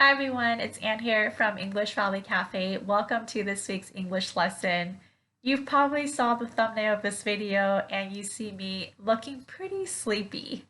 Hi everyone, it's Anne here from English Valley Cafe. Welcome to this week's English lesson. You've probably saw the thumbnail of this video and you see me looking pretty sleepy.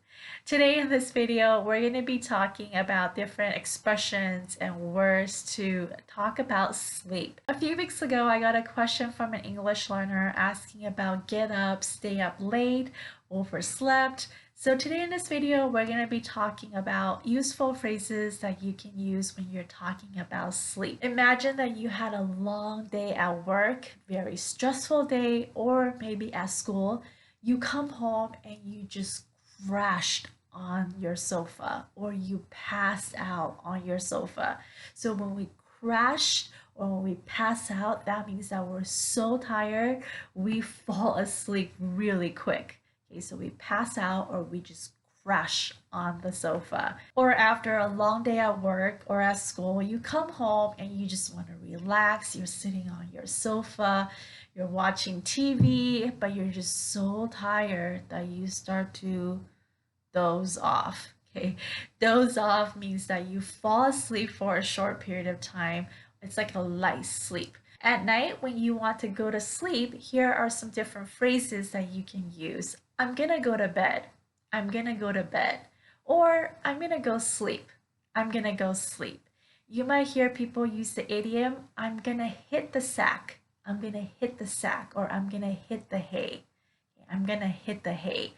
Today in this video, we're going to be talking about different expressions and words to talk about sleep. A few weeks ago, I got a question from an English learner asking about get up, stay up late, overslept. So today in this video, we're going to be talking about useful phrases that you can use when you're talking about sleep. Imagine that you had a long day at work, very stressful day, or maybe at school. You come home and you just crashed on your sofa or you passed out on your sofa. So when we crash or when we pass out, that means that we're so tired, we fall asleep really quick. Okay, so we pass out or we just crash on the sofa. Or after a long day at work or at school, you come home and you just want to relax. You're sitting on your sofa, you're watching TV, but you're just so tired that you start to doze off. Okay, doze off means that you fall asleep for a short period of time. It's like a light sleep. At night, when you want to go to sleep, here are some different phrases that you can use. I'm gonna go to bed. I'm gonna go to bed. Or I'm gonna go sleep. I'm gonna go sleep. You might hear people use the idiom, I'm gonna hit the sack. I'm gonna hit the sack, or I'm gonna hit the hay. I'm gonna hit the hay.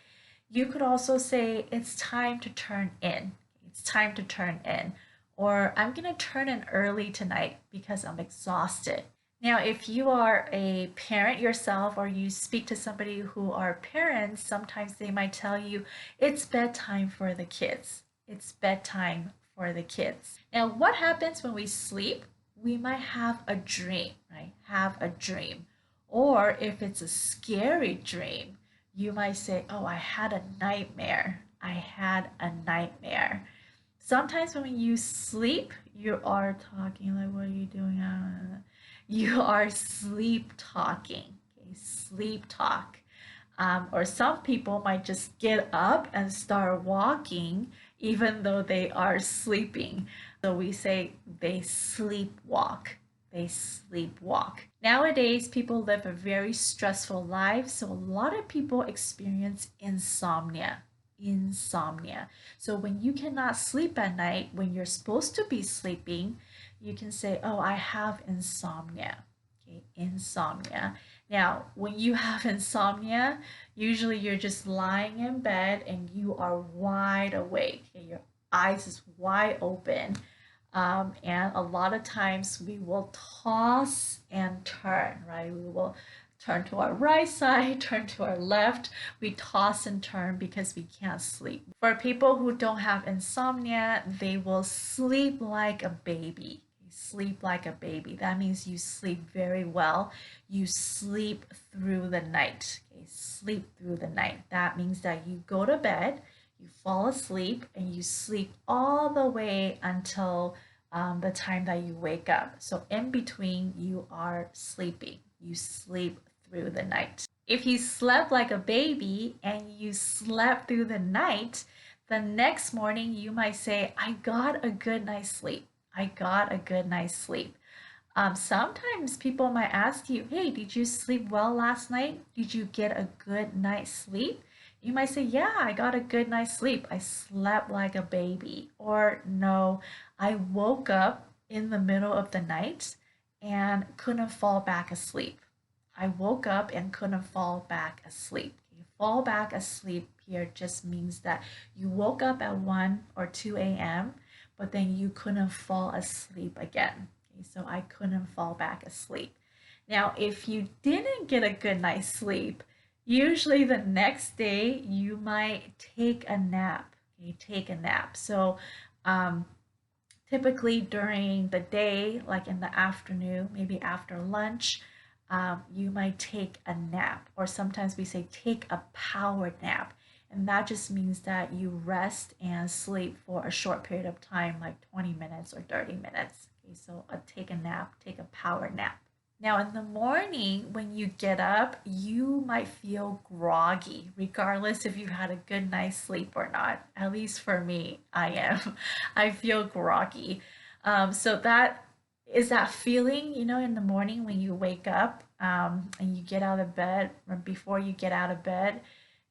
You could also say, it's time to turn in. It's time to turn in. Or I'm going to turn in early tonight because I'm exhausted. Now, if you are a parent yourself or you speak to somebody who are parents, sometimes they might tell you, it's bedtime for the kids. It's bedtime for the kids. Now, what happens when we sleep? We might have a dream, right? Have a dream. Or if it's a scary dream, you might say, oh, I had a nightmare. I had a nightmare. Sometimes when you sleep, you are talking like, what are you doing? You are sleep talking, okay? Sleep talk. Or some people might just get up and start walking even though they are sleeping. So we say they sleepwalk. They sleepwalk. Nowadays, people live a very stressful life, so a lot of people experience insomnia. Insomnia. So when you cannot sleep at night, when you're supposed to be sleeping, you can say, oh, I have insomnia. Okay, insomnia. Now, when you have insomnia, usually you're just lying in bed and you are wide awake. Okay, your eyes is wide open. And a lot of times we will toss and turn, right? We will turn to our right side, turn to our left. We toss and turn because we can't sleep. For people who don't have insomnia, they will sleep like a baby. Sleep like a baby. That means you sleep very well. You sleep through the night. Okay? Sleep through the night. That means that you go to bed, you fall asleep, and you sleep all the way until the time that you wake up. So in between, you are sleeping. You sleep through the night. If you slept like a baby and you slept through the night, the next morning you might say, I got a good night's sleep. I got a good night's sleep. Sometimes people might ask you, hey, did you sleep well last night? Did you get a good night's sleep? You might say, yeah, I got a good night's sleep. I slept like a baby. Or no, I woke up in the middle of the night and couldn't fall back asleep. I woke up and couldn't fall back asleep. Okay, fall back asleep here just means that you woke up at 1 or 2 a.m., but then you couldn't fall asleep again. Okay, so I couldn't fall back asleep. Now, if you didn't get a good night's sleep, usually the next day you might take a nap. Okay, take a nap. So typically during the day, like in the afternoon, maybe after lunch, you might take a nap, or sometimes we say take a power nap. And that just means that you rest and sleep for a short period of time, like 20 minutes or 30 minutes. Okay, so take a nap, take a power nap. Now, in the morning, when you get up, you might feel groggy, regardless if you had a good night's sleep or not. At least for me, I am. I feel groggy. So that is that feeling, in the morning when you wake up and you get out of bed, or before you get out of bed,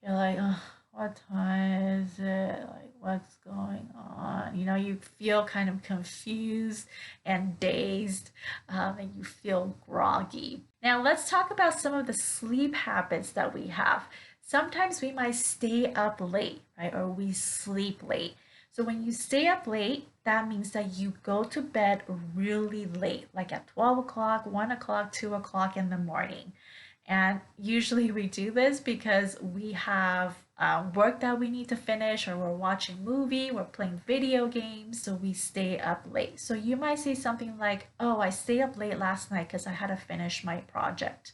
you're like, oh, what time is it? Like, what's going on? You feel kind of confused and dazed, and you feel groggy. Now, let's talk about some of the sleep habits that we have. Sometimes we might stay up late, right? Or we sleep late. So when you stay up late, that means that you go to bed really late, like at 12 o'clock, 1 o'clock, 2 o'clock in the morning. And usually we do this because we have work that we need to finish, or we're watching a movie, we're playing video games, so we stay up late. So you might say something like, oh, I stayed up late last night because I had to finish my project.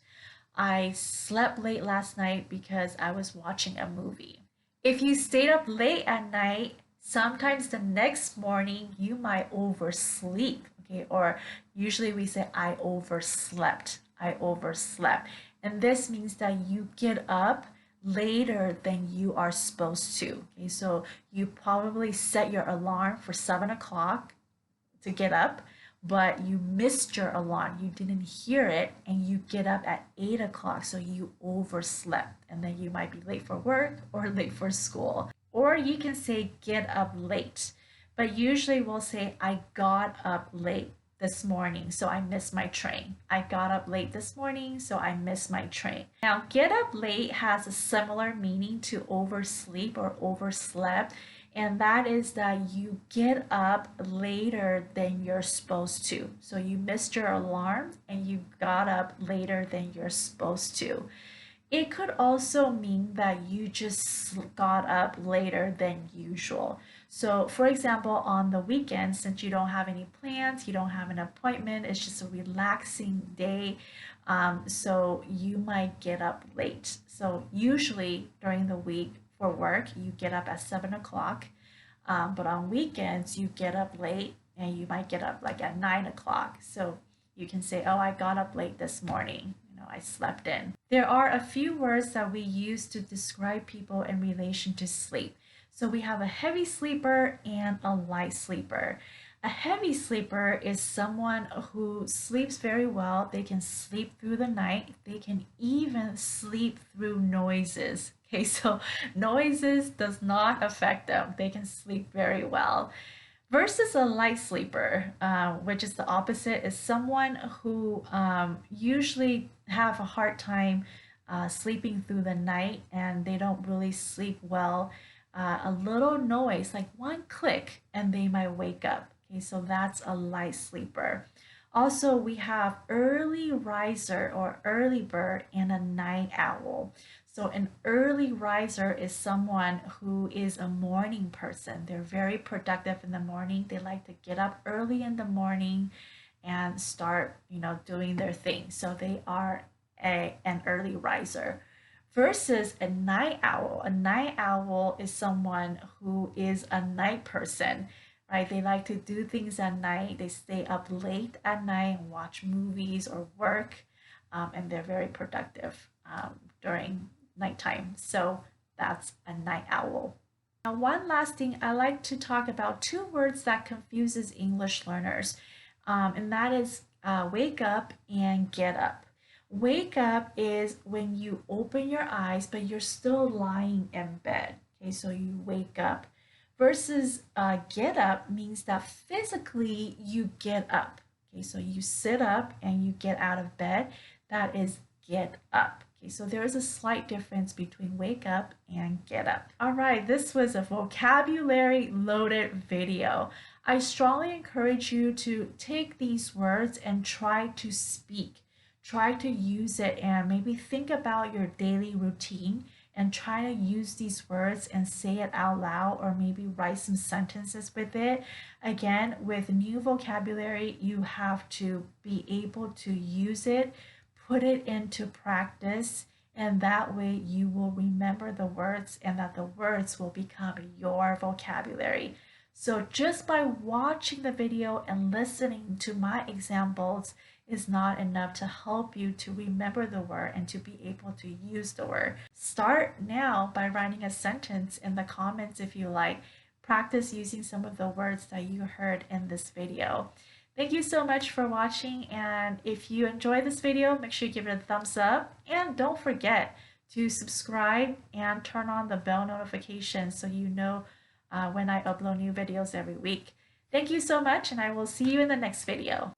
I slept late last night because I was watching a movie. If you stayed up late at night, sometimes the next morning you might oversleep, okay? Or usually we say, I overslept. I overslept. And this means that you get up later than you are supposed to. Okay, so you probably set your alarm for 7 o'clock to get up, but you missed your alarm. You didn't hear it, and you get up at 8 o'clock. So you overslept, and then you might be late for work or late for school. Or you can say get up late, but usually we'll say I got up late this morning, so I missed my train. I got up late this morning, so I missed my train. Now, get up late has a similar meaning to oversleep or overslept, and that is that you get up later than you're supposed to. So you missed your alarm and you got up later than you're supposed to. It could also mean that you just got up later than usual. So, for example, on the weekend, since you don't have any plans, you don't have an appointment, it's just a relaxing day. So you might get up late. So usually during the week for work, you get up at 7 o'clock. But on weekends, you get up late, and you might get up like at 9 o'clock. So you can say, oh, I got up late this morning. I slept in. There are a few words that we use to describe people in relation to sleep. So we have a heavy sleeper and a light sleeper. A heavy sleeper is someone who sleeps very well. They can sleep through the night. They can even sleep through noises. Okay, so noises does not affect them. They can sleep very well. Versus a light sleeper, which is the opposite, is someone who usually have a hard time sleeping through the night, and they don't really sleep well. A little noise, like one click, and they might wake up. Okay, so that's a light sleeper. Also, we have early riser or early bird and a night owl. So an early riser is someone who is a morning person. They're very productive in the morning. They like to get up early in the morning and start, doing their thing. So they are an early riser. Versus a night owl. A night owl is someone who is a night person, right? They like to do things at night. They stay up late at night and watch movies or work, and they're very productive during nighttime. So that's a night owl. Now, one last thing, I like to talk about two words that confuses English learners, and that is wake up and get up. Wake up is when you open your eyes, but you're still lying in bed. Okay, so you wake up. Versus get up means that physically you get up. Okay, so you sit up and you get out of bed. That is get up. Okay, so there is a slight difference between wake up and get up. All right, this was a vocabulary loaded video. I strongly encourage you to take these words and try to speak. Try to use it and maybe think about your daily routine and try to use these words and say it out loud, or maybe write some sentences with it. Again, with new vocabulary, you have to be able to use it, put it into practice, and that way you will remember the words and that the words will become your vocabulary. So just by watching the video and listening to my examples is not enough to help you to remember the word and to be able to use the word. Start now by writing a sentence in the comments if you like. practice using some of the words that you heard in this video. Thank you so much for watching, and if you enjoyed this video, make sure you give it a thumbs up, and don't forget to subscribe and turn on the bell notification so you know when I upload new videos every week. Thank you so much, and I will see you in the next video.